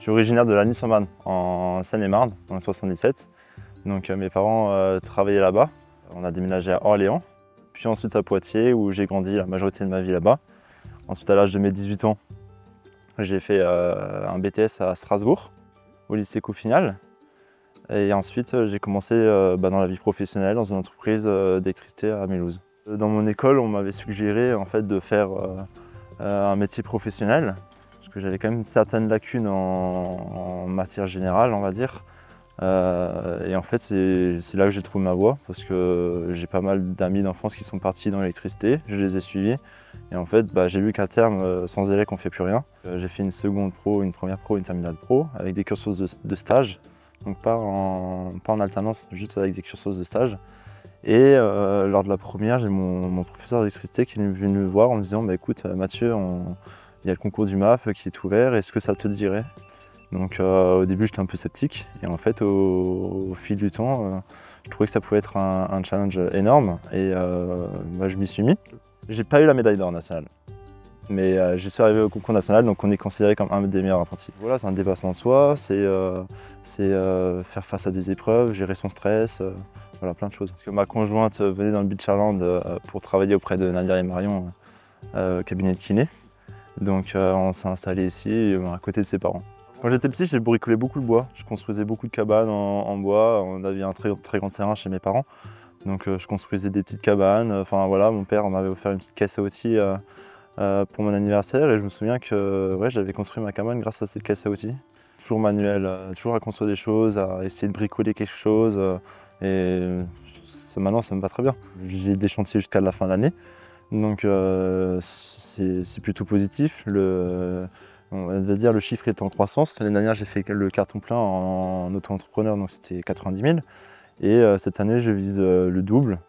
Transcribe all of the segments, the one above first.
suis originaire de Lagny-sur-Marne, en Seine-et-Marne, en 77. Donc mes parents travaillaient là-bas. On a déménagé à Orléans, puis ensuite à Poitiers où j'ai grandi la majorité de ma vie là-bas. Ensuite à l'âge de mes 18 ans, j'ai fait un BTS à Strasbourg, au lycée Cofinal. Et ensuite j'ai commencé dans la vie professionnelle dans une entreprise d'électricité à Mulhouse. Dans mon école, on m'avait suggéré en fait, de faire un métier professionnel, parce que j'avais quand même certaines lacunes en matière générale, on va dire. Et en fait, c'est là que j'ai trouvé ma voie, parce que j'ai pas mal d'amis d'enfance qui sont partis dans l'électricité, je les ai suivis. Et en fait, j'ai vu qu'à terme, sans élec, on ne fait plus rien. J'ai fait une seconde pro, une première pro, une terminale pro, avec des cursus de stage. Donc pas en alternance, juste avec des cursus de stage. Et lors de la première, j'ai mon professeur d'électricité qui est venu me voir en me disant écoute Mathieu, il y a le concours du MAF qui est ouvert, est-ce que ça te dirait? Donc au début j'étais un peu sceptique et en fait au fil du temps, je trouvais que ça pouvait être un challenge énorme et je m'y suis mis. J'ai pas eu la médaille d'or nationale, mais je suis arrivé au concours national, donc on est considéré comme un des meilleurs apprentis. Voilà, c'est un dépassement de soi, c'est faire face à des épreuves, gérer son stress, voilà, plein de choses. Parce que ma conjointe venait dans le Beachland pour travailler auprès de Nadia et Marion, cabinet de kiné. Donc on s'est installé ici, à côté de ses parents. Quand j'étais petit, j'ai bricolé beaucoup de bois. Je construisais beaucoup de cabanes en bois. On avait un très grand terrain chez mes parents. Donc je construisais des petites cabanes. Enfin voilà, mon père m'avait offert une petite caisse à outils pour mon anniversaire. Et je me souviens que j'avais construit ma cabane grâce à cette caisse à outils. Toujours manuel, toujours à construire des choses, à essayer de bricoler quelque chose. Maintenant, ça me va très bien. J'ai des chantiers jusqu'à la fin de l'année. Donc c'est plutôt positif. On va dire le chiffre est en croissance. L'année dernière, j'ai fait le carton plein en auto-entrepreneur, donc c'était 90 000. Et cette année, je vise le double,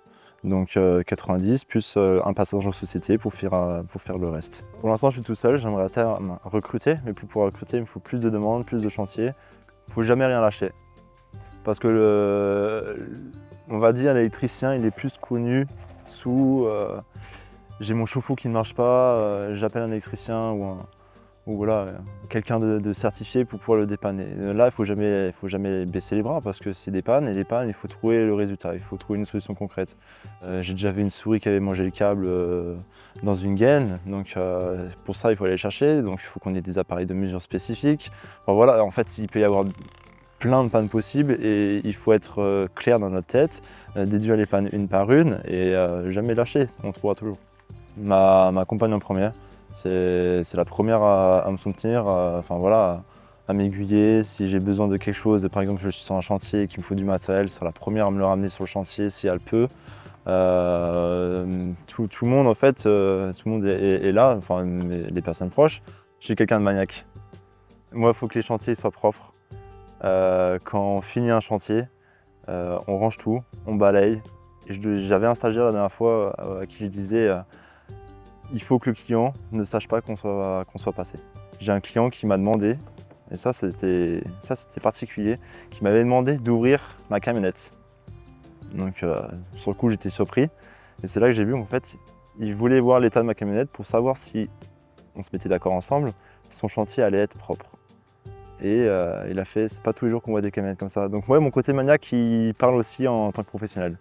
donc 90 plus un passage en société pour faire le reste. Pour l'instant, je suis tout seul. J'aimerais à terme recruter, mais pour recruter, il me faut plus de demandes, plus de chantiers. Il ne faut jamais rien lâcher. Parce que on va dire l'électricien, il est plus connu sous j'ai mon chauffe-eau qui ne marche pas, j'appelle un électricien ou voilà, quelqu'un de certifié pour pouvoir le dépanner. Là, il ne faut jamais baisser les bras parce que c'est des pannes et les pannes, il faut trouver le résultat, il faut trouver une solution concrète. J'ai déjà vu une souris qui avait mangé le câble dans une gaine, donc pour ça, il faut aller chercher, donc il faut qu'on ait des appareils de mesure spécifiques. Enfin, voilà, en fait, il peut y avoir plein de pannes possibles et il faut être clair dans notre tête, déduire les pannes une par une et jamais lâcher, on trouvera toujours. Ma compagne en première, c'est la première à me soutenir, à m'aiguiller. Si j'ai besoin de quelque chose, par exemple je suis sur un chantier et qu'il me faut du matériel, c'est la première à me le ramener sur le chantier si elle peut. Tout le monde en fait, tout le monde est là, enfin les personnes proches. Je suis quelqu'un de maniaque. Moi, il faut que les chantiers soient propres. Quand on finit un chantier, on range tout, on balaye. J'avais un stagiaire la dernière fois à qui je disais il faut que le client ne sache pas qu'on soit passé. J'ai un client qui m'a demandé, et ça c'était particulier, qui m'avait demandé d'ouvrir ma camionnette. Donc sur le coup j'étais surpris et c'est là que j'ai vu en fait il voulait voir l'état de ma camionnette pour savoir si on se mettait d'accord ensemble, son chantier allait être propre. Et il a fait, c'est pas tous les jours qu'on voit des camionnettes comme ça. Donc moi mon côté maniaque il parle aussi en tant que professionnel.